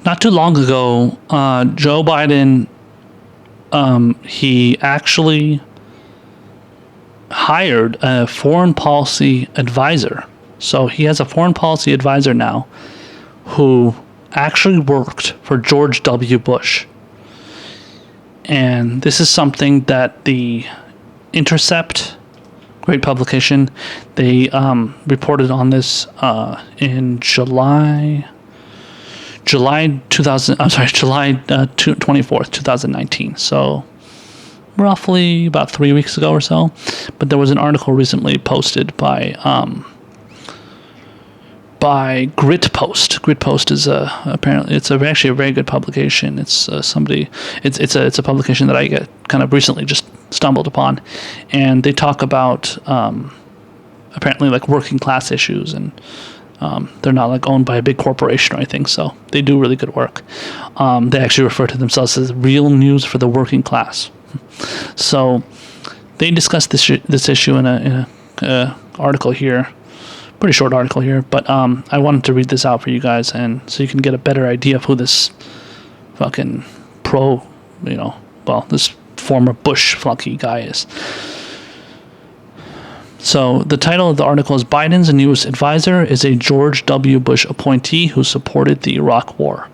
not too long ago, Joe Biden, he actually hired a foreign policy advisor. So he has a foreign policy advisor now who actually worked for George W. Bush. And this is something that the Intercept, great publication, they reported on this in July 24th, 2019. So roughly about 3 weeks ago or so. But there was an article recently posted by Grit Post. Grit Post is apparently actually a very good publication. It's it's a publication that I kind of recently just stumbled upon, and they talk about apparently like working class issues, and they're not like owned by a big corporation or anything, so they do really good work. They actually refer to themselves as real news for the working class. So they discussed this issue in a article here. Pretty short article here, but I wanted to read this out for you guys, and so you can get a better idea of who this fucking this former Bush flunky guy is. So the title of the article is Biden's newest advisor is a George W. Bush appointee who supported the Iraq War.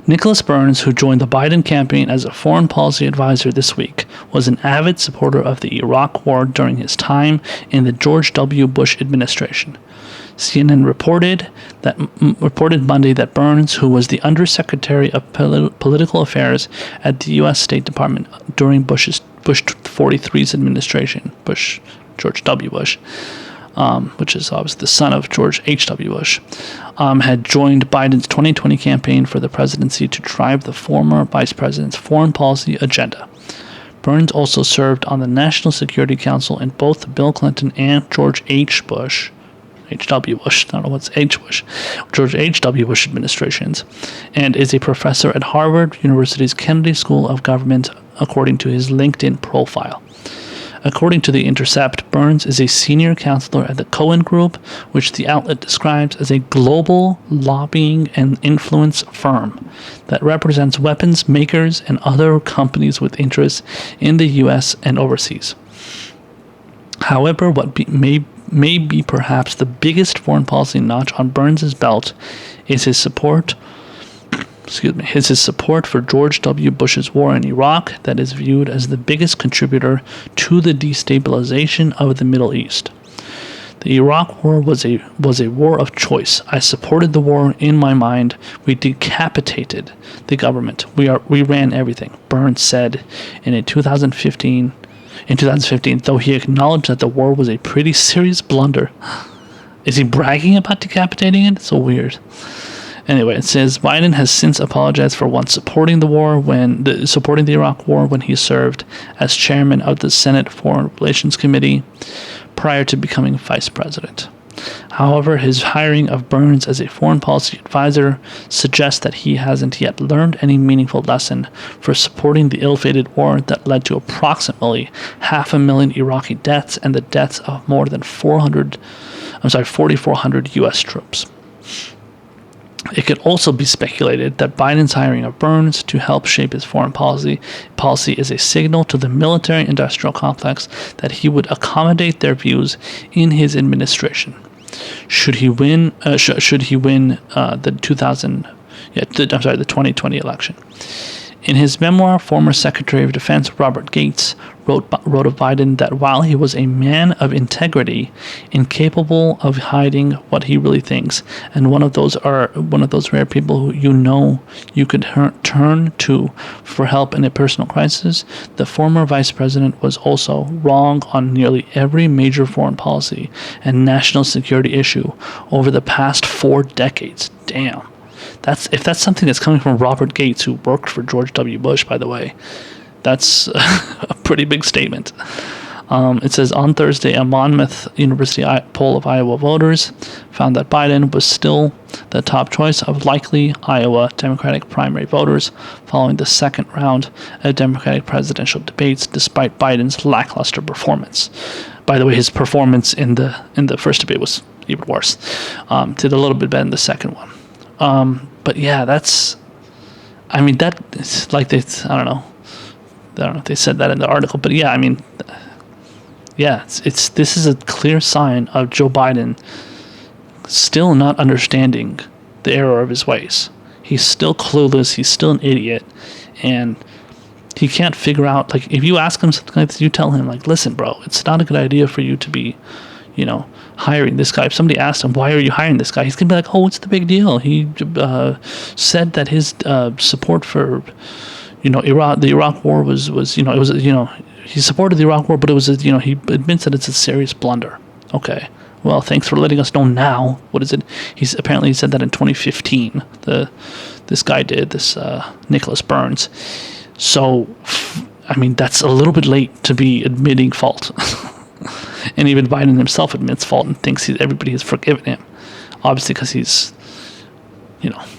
Nicolas Burns, who joined the Biden campaign as a foreign policy advisor this week, was an avid supporter of the Iraq War during his time in the George W. Bush administration. CNN reported Monday that Burns, who was the Undersecretary of Political Affairs at the U.S. State Department during Bush 43's administration, George W. Bush, which is obviously the son of George H.W. Bush, had joined Biden's 2020 campaign for the presidency to drive the former vice president's foreign policy agenda. Burns also served on the National Security Council in both Bill Clinton and George H.W. Bush, I don't know what's H. Bush, George H.W. Bush administrations, and is a professor at Harvard University's Kennedy School of Government, according to his LinkedIn profile. According to The Intercept, Burns is a senior counselor at the Cohen Group, which the outlet describes as a global lobbying and influence firm that represents weapons makers and other companies with interests in the U.S. and overseas. However, what may be perhaps the biggest foreign policy notch on Burns' belt is his support for George W. Bush's war in Iraq that is viewed as the biggest contributor to the destabilization of the Middle East. The Iraq War was a war of choice. I supported the war in my mind. We decapitated the government. We ran everything, Burns said in 2015, though he acknowledged that the war was a pretty serious blunder. Is he bragging about decapitating it? It's so weird. Anyway, it says Biden has since apologized for once supporting the Iraq War when he served as chairman of the Senate Foreign Relations Committee prior to becoming vice president. However, his hiring of Burns as a foreign policy advisor suggests that he hasn't yet learned any meaningful lesson for supporting the ill-fated war that led to approximately 500,000 Iraqi deaths and the deaths of more than 4,400 U.S. troops. It could also be speculated that Biden's hiring of Burns to help shape his foreign policy is a signal to the military-industrial complex that he would accommodate their views in his administration. Should he win the 2020 election. In his memoir, former Secretary of Defense Robert Gates wrote of Biden that while he was a man of integrity, incapable of hiding what he really thinks, and one of those rare people who you could turn to for help in a personal crisis, the former vice president was also wrong on nearly every major foreign policy and national security issue over the past 4 decades. Damn. If that's something that's coming from Robert Gates, who worked for George W. Bush, by the way, that's a pretty big statement. It says on Thursday, a Monmouth University poll of Iowa voters found that Biden was still the top choice of likely Iowa Democratic primary voters following the second round of Democratic presidential debates, despite Biden's lackluster performance. By the way, his performance in the first debate was even worse. Did a little bit better in the second one. But yeah, that's, I mean, that it's like I don't know if they said that in the article, but yeah, I mean, yeah, this is a clear sign of Joe Biden still not understanding the error of his ways. He's still clueless. He's still an idiot, and he can't figure out. Like, if you ask him something like this, you tell him, like, listen, bro, it's not a good idea for you to be, hiring this guy. If somebody asked him, why are you hiring this guy? He's gonna be like, oh, what's the big deal? He said that his support for, the Iraq War was he supported the Iraq War, but it was he admits that it's a serious blunder. Okay. Well, thanks for letting us know now. What is it? He's apparently said that in 2015. This guy did this, Nicolas Burns. So, I mean, that's a little bit late to be admitting fault. And even Biden himself admits fault and thinks everybody has forgiven him. Obviously, because he's,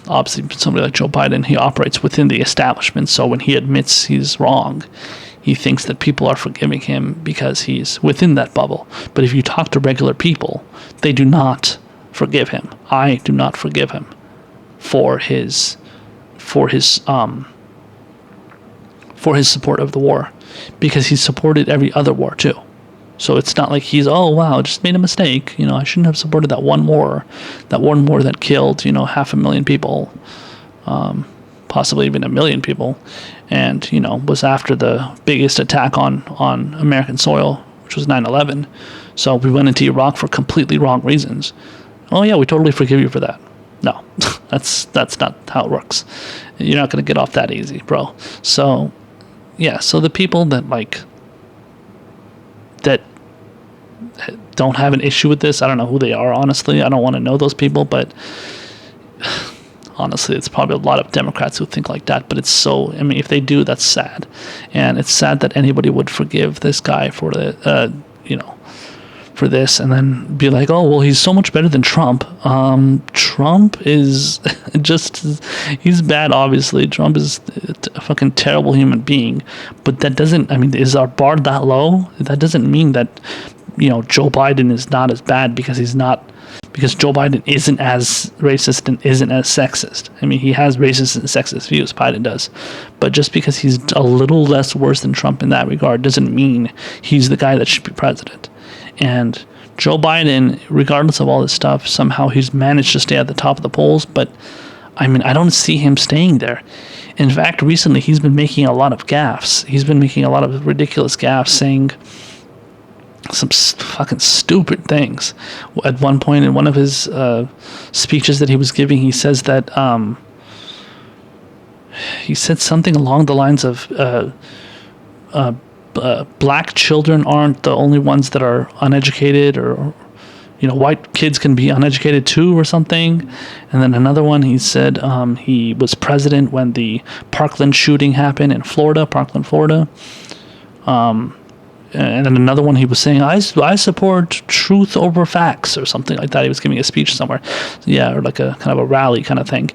obviously somebody like Joe Biden, he operates within the establishment. So when he admits he's wrong, he thinks that people are forgiving him because he's within that bubble. But if you talk to regular people, they do not forgive him. I do not forgive him for his support of the war, because he supported every other war too. So it's not like he's, oh wow, just made a mistake. I shouldn't have supported that one war that killed 500,000 people, possibly even 1 million people, and was after the biggest attack on American soil, which was 9/11. So we went into Iraq for completely wrong reasons. Oh yeah, we totally forgive you for that. No, that's not how it works. You're not gonna get off that easy, bro. So yeah, so the people that that don't have an issue with this, I don't know who they are, honestly. I don't want to know those people, but honestly, it's probably a lot of Democrats who think like that. But it's so, I mean, if they do, that's sad. And it's sad that anybody would forgive this guy for for this and then be like, oh, well, he's so much better than Trump. Trump is he's bad, obviously. Trump is a fucking terrible human being. But that doesn't, I mean, is our bar that low? That doesn't mean that, Joe Biden is not as bad because Joe Biden isn't as racist and isn't as sexist. I mean, he has racist and sexist views, Biden does. But just because he's a little less worse than Trump in that regard doesn't mean he's the guy that should be president. And Joe Biden, regardless of all this stuff, somehow he's managed to stay at the top of the polls. But, I mean, I don't see him staying there. In fact, recently he's been making a lot of gaffes. He's been making a lot of ridiculous gaffes, saying some fucking stupid things. At one point in one of his speeches that he was giving, he says that he said something along the lines of black children aren't the only ones that are uneducated, or white kids can be uneducated too, or something. And then another one, he said he was president when the Parkland shooting happened in Parkland, Florida. And then another one, he was saying, I support truth over facts, or something like that. He was giving a speech somewhere. Yeah, or like a kind of a rally kind of thing.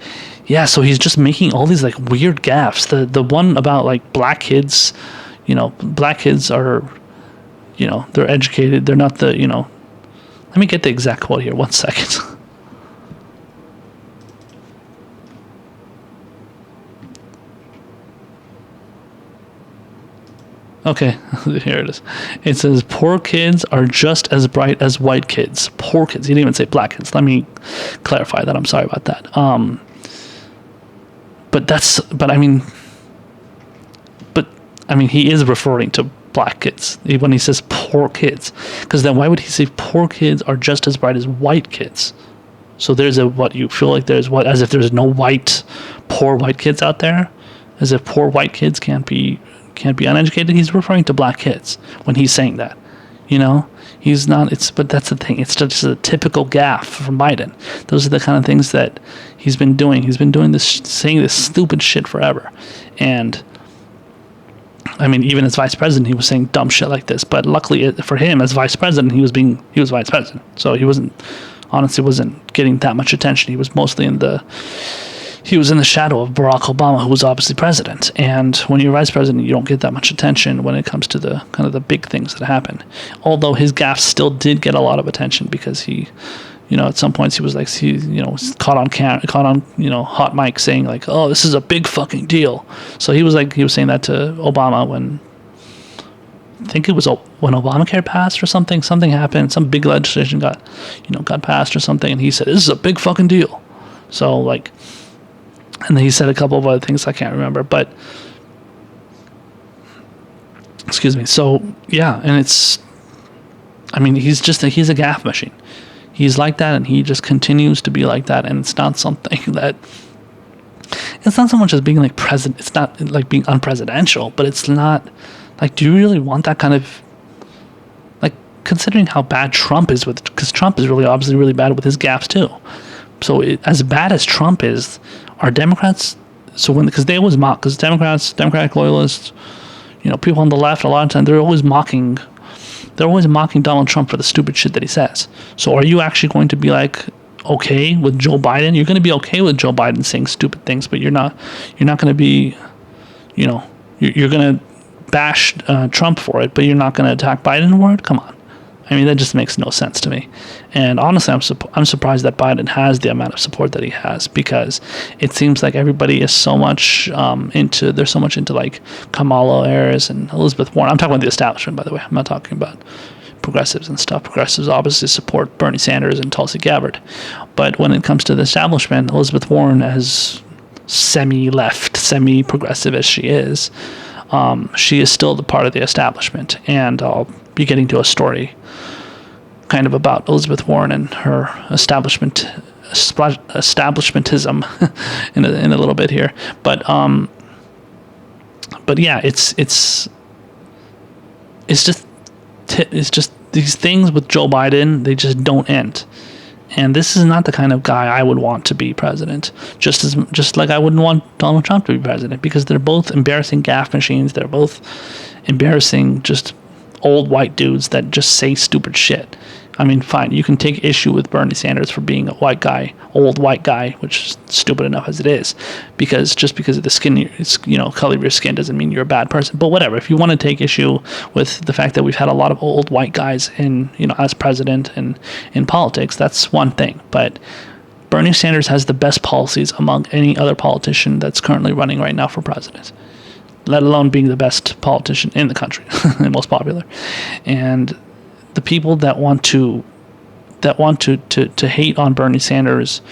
Yeah, so he's just making all these like weird gaffes. The one about like black kids, black kids are, they're educated. They're not the, let me get the exact quote here. 1 second. Okay, here it is. It says, poor kids are just as bright as white kids. Poor kids. He didn't even say black kids. Let me clarify that. I'm sorry about that. I mean, he is referring to black kids when he says poor kids. Because then why would he say poor kids are just as bright as white kids? So there's you feel like there's as if there's no poor white kids out there? As if poor white kids can't be uneducated. He's referring to black kids when he's saying that. He's not. But that's the thing. It's just a typical gaffe from Biden. Those are the kind of things that he's been doing. He's been doing this, saying this stupid shit forever. And I mean, even as vice president, he was saying dumb shit like this. But luckily for him, as vice president, he was vice president. So he wasn't getting that much attention. He was mostly in the shadow of Barack Obama, who was obviously president. And when you're vice president, you don't get that much attention when it comes to the kind of the big things that happen. Although his gaffes still did get a lot of attention because he, At some points he was like, was caught on hot mic saying like, oh, this is a big fucking deal. So he was saying that to Obama when, I think it was when Obamacare passed or something happened, some big legislation got passed or something, and he said, this is a big fucking deal. So like, and then he said a couple of other things I can't remember, but excuse me. So yeah, and he's a gaffe machine. He's like that, and he just continues to be like that, and it's not something that, it's not so much as being like president, it's not like being unpresidential, but it's not, like, do you really want that kind of, like, considering how bad Trump is because Trump is obviously really bad with his gaffes too. So as bad as Trump is, are Democrats, because they always mock, because Democratic loyalists, people on the left, a lot of times, they're always mocking Donald Trump for the stupid shit that he says. So are you actually going to be like okay with Joe Biden? You're going to be okay with Joe Biden saying stupid things, but you're not going to be, you're going to bash Trump for it, but you're not going to attack Biden for it? Come on. I mean, that just makes no sense to me. And honestly, I'm surprised that Biden has the amount of support that he has, because it seems like everybody is so much into like Kamala Harris and Elizabeth Warren. I'm talking about the establishment, by the way. I'm not talking about progressives and stuff. Progressives obviously support Bernie Sanders and Tulsi Gabbard. But when it comes to the establishment, Elizabeth Warren, as semi-left, semi-progressive as she is still the part of the establishment. And I'll be getting to a story kind of about Elizabeth Warren and her establishmentism in a little bit here, but yeah, it's just these things with Joe Biden, they just don't end. And this is not the kind of guy I would want to be president, just like I wouldn't want Donald Trump to be president, because they're both embarrassing gaffe machines. They're both embarrassing, just old white dudes that just say stupid shit. I mean, fine, you can take issue with Bernie Sanders for being a white guy, old white guy, which is stupid enough as it is, because just because of the skin, color of your skin doesn't mean you're a bad person. But whatever, if you want to take issue with the fact that we've had a lot of old white guys as president and in politics, that's one thing. But Bernie Sanders has the best policies among any other politician that's currently running right now for president, let alone being the best politician in the country and most popular. And the people that want to hate on Bernie Sanders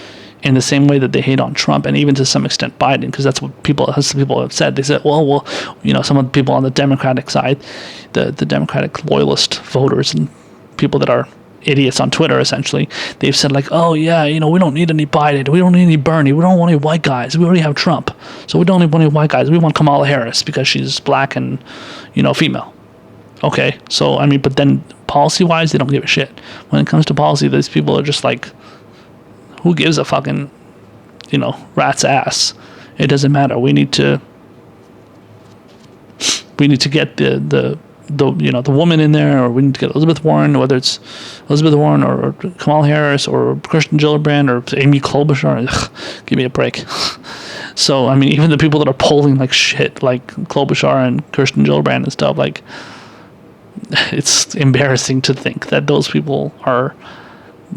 in the same way that they hate on Trump, and even to some extent Biden, because that's what people have said. They said, well, some of the people on the Democratic side, the Democratic loyalist voters and people that are idiots on Twitter, essentially, they've said like, oh yeah, we don't need any Biden, we don't need any Bernie, we don't want any white guys, we already have Trump, so we don't need any white guys, we want Kamala Harris because she's black and female. Okay, so I mean, but then policy-wise, they don't give a shit. When it comes to policy, these people are just like, who gives a fucking, rat's ass? It doesn't matter. We need to get the woman in there, or we need to get Elizabeth Warren, whether it's Elizabeth Warren or Kamala Harris or Kirsten Gillibrand or Amy Klobuchar. Ugh, give me a break. So I mean, even the people that are polling like shit, like Klobuchar and Kirsten Gillibrand and stuff, like, it's embarrassing to think that those people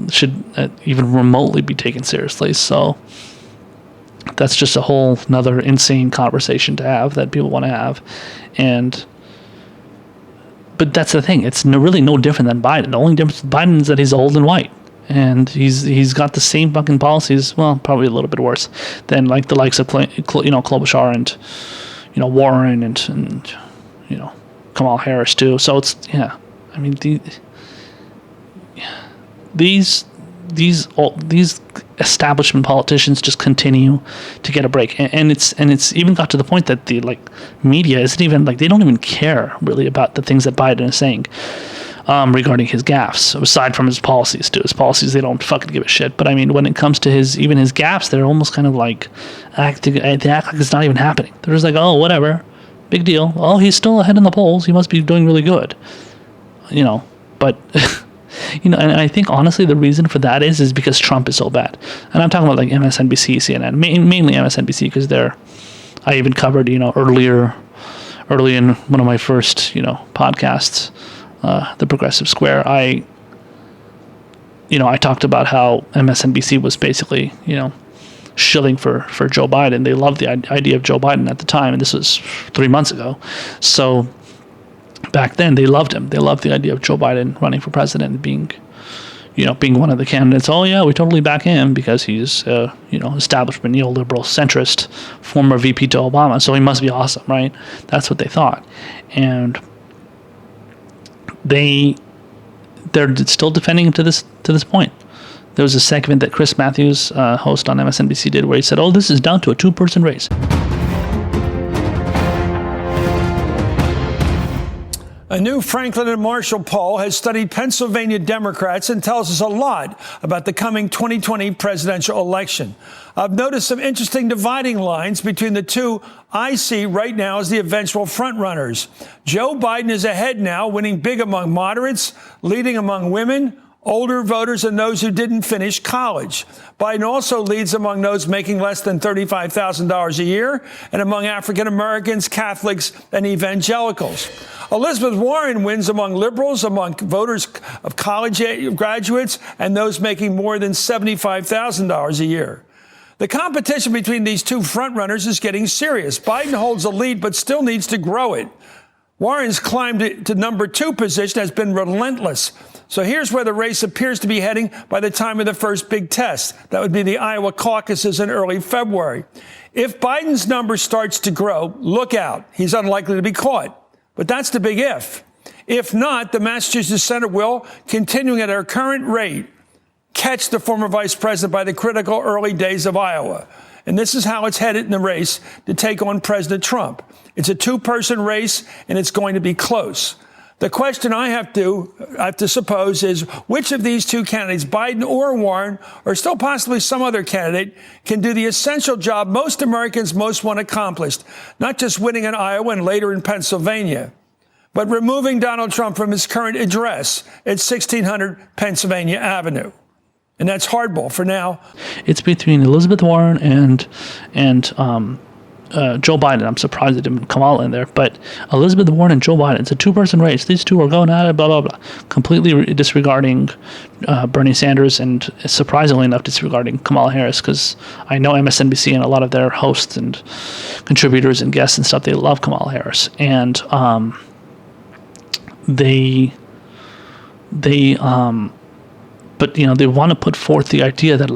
should even remotely be taken seriously. So that's just a whole another insane conversation to have that people want to have. But that's the thing, it's really no different than Biden. The only difference with Biden is that he's old and white, and he's got the same fucking policies, well, probably a little bit worse than like the likes of Klobuchar and Warren and Kamala Harris too. So it's, yeah, I mean, these establishment politicians just continue to get a break, and it's even got to the point that the media isn't even they don't even care really about the things that Biden is saying regarding his gaffes, aside from his policies too. His policies, they don't fucking give a shit. But I mean, when it comes to his gaffes, they're almost kind of they act like it's not even happening. They're just like, oh, whatever, big deal. Oh, he's still ahead in the polls, he must be doing really good, but and I think honestly the reason for that is because Trump is so bad. And I'm talking about MSNBC, CNN, mainly MSNBC, because I even covered early in one of my first podcasts, the Progressive Square. I talked about how MSNBC was basically, shilling for Joe Biden. They loved the idea of Joe Biden at the time, and this was 3 months ago. So back then, they loved him. They loved the idea of Joe Biden running for president and being one of the candidates. Oh yeah, we totally back him because he's establishment neoliberal centrist, former VP to Obama. So he must be awesome, right? That's what they thought, and they're still defending him to this point. There was a segment that Chris Matthews, host on MSNBC, did where he said, "Oh, this is down to a 2-person race." A new Franklin and Marshall poll has studied Pennsylvania Democrats and tells us a lot about the coming 2020 presidential election. I've noticed some interesting dividing lines between the two I see right now as the eventual frontrunners. Joe Biden is ahead now, winning big among moderates, leading among women, older voters, and those who didn't finish college. Biden also leads among those making less than $35,000 a year and among African Americans, Catholics, and evangelicals. Elizabeth Warren wins among liberals, among voters of college graduates, and those making more than $75,000 a year. The competition between these two frontrunners is getting serious. Biden holds a lead, but still needs to grow it. Warren's climb to number 2 position has been relentless. So here's where the race appears to be heading by the time of the first big test. That would be the Iowa caucuses in early February. If Biden's number starts to grow, look out. He's unlikely to be caught. But that's the big if. If not, the Massachusetts Senate will, continuing at our current rate, catch the former vice president by the critical early days of Iowa. And this is how it's headed in the race to take on President Trump. It's a 2-person race, and it's going to be close. The question I have to suppose is which of these two candidates, Biden or Warren, or still possibly some other candidate, can do the essential job most Americans most want accomplished, not just winning in Iowa and later in Pennsylvania, but removing Donald Trump from his current address at 1600 Pennsylvania Avenue. And that's hardball for now. It's between Elizabeth Warren and Joe Biden. I'm surprised they didn't come all in there, but Elizabeth Warren and Joe Biden. It's a 2-person race. These two are going at it, blah, blah, blah. Completely disregarding Bernie Sanders and, surprisingly enough, disregarding Kamala Harris, because I know MSNBC and a lot of their hosts and contributors and guests and stuff, they love Kamala Harris. And but they want to put forth the idea that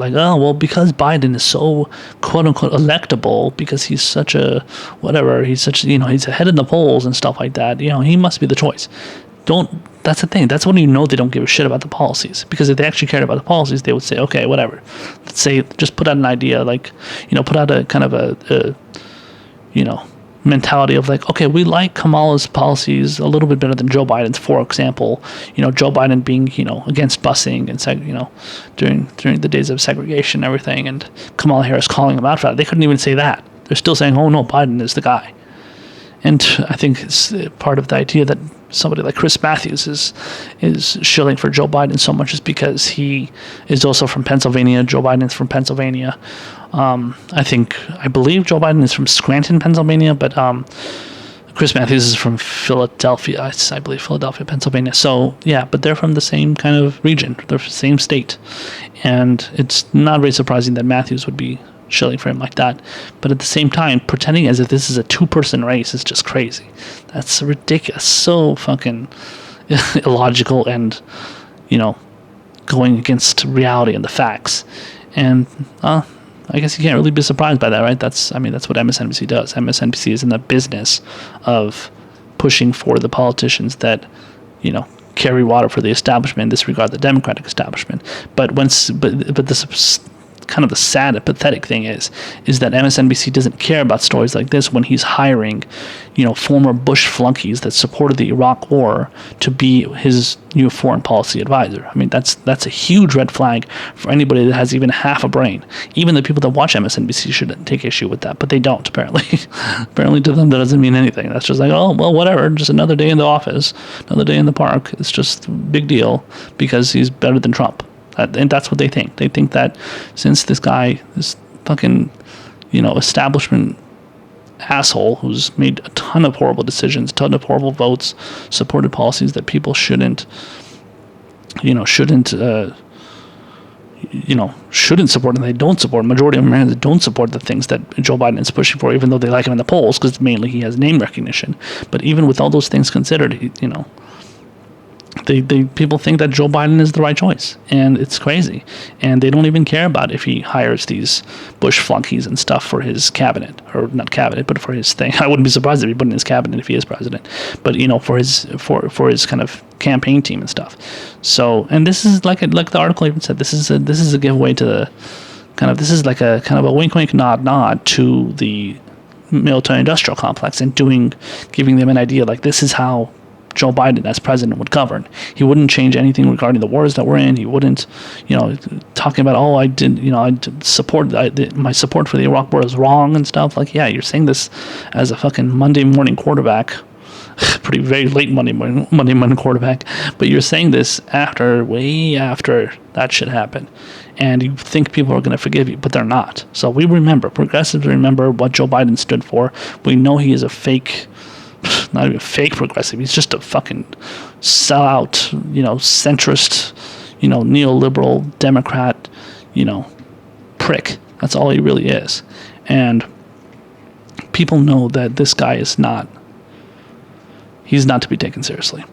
because Biden is so quote unquote electable, because he's such a whatever, he's he's ahead in the polls and stuff like that, he must be the choice. That's the thing. That's when they don't give a shit about the policies, because if they actually cared about the policies, they would say, okay, whatever. Let's say, just put out an idea, put out a kind of a mentality of okay, we like Kamala's policies a little bit better than Joe Biden's. For example, Joe Biden being against busing and during the days of segregation and everything, and Kamala Harris calling him out for that. They couldn't even say that. They're still saying, oh no, Biden is the guy. And I think it's part of the idea that somebody like Chris Matthews is shilling for Joe Biden so much is because he is also from Pennsylvania. Joe Biden is from Pennsylvania. I believe Joe Biden is from Scranton, Pennsylvania, but Chris Matthews is from Philadelphia. I believe Philadelphia, Pennsylvania. So yeah, but they're from the same kind of region. They're from the same state, and it's not very surprising that Matthews would be shilling for him like that. But at the same time, pretending as if this is a 2-person race is just crazy. That's ridiculous. So fucking illogical and going against reality and the facts. And I guess you can't really be surprised by that, right? That's what MSNBC does. MSNBC is in the business of pushing for the politicians that, carry water for the establishment, disregard the Democratic establishment. But this kind of the sad and pathetic thing is that MSNBC doesn't care about stories like this when he's hiring, former Bush flunkies that supported the Iraq War to be his new foreign policy advisor. I mean, that's a huge red flag for anybody that has even half a brain. Even the people that watch MSNBC should take issue with that, but they don't, apparently. Apparently to them that doesn't mean anything. That's just oh, well, whatever, just another day in the office, another day in the park. It's just a big deal because he's better than Trump. And that's what they think. They think that since this guy, this fucking, establishment asshole who's made a ton of horrible decisions, a ton of horrible votes, supported policies that people shouldn't shouldn't support and they don't support. Majority of Americans don't support the things that Joe Biden is pushing for, even though they like him in the polls because mainly he has name recognition. But even with all those things considered, people think that Joe Biden is the right choice, and it's crazy. And they don't even care about if he hires these Bush flunkies and stuff for his cabinet, or not cabinet, but for his thing. I wouldn't be surprised if he put in his cabinet if he is president, but for his kind of campaign team and stuff. So, and this is like the article even said, this is a giveaway to the this is like a kind of a wink nod to the military industrial complex, and giving them an idea like this is how Joe Biden as president would govern. He wouldn't change anything regarding the wars that we're in. He wouldn't, talking about, my support for the Iraq war is wrong and stuff. Like, yeah, you're saying this as a fucking Monday morning quarterback, very late Monday morning quarterback, but you're saying this way after that shit happened. And you think people are going to forgive you, but they're not. So progressives remember what Joe Biden stood for. We know he is a fake, not even fake progressive. He's just a fucking sellout, centrist, neoliberal Democrat, prick. That's all he really is. And people know that this guy he's not to be taken seriously.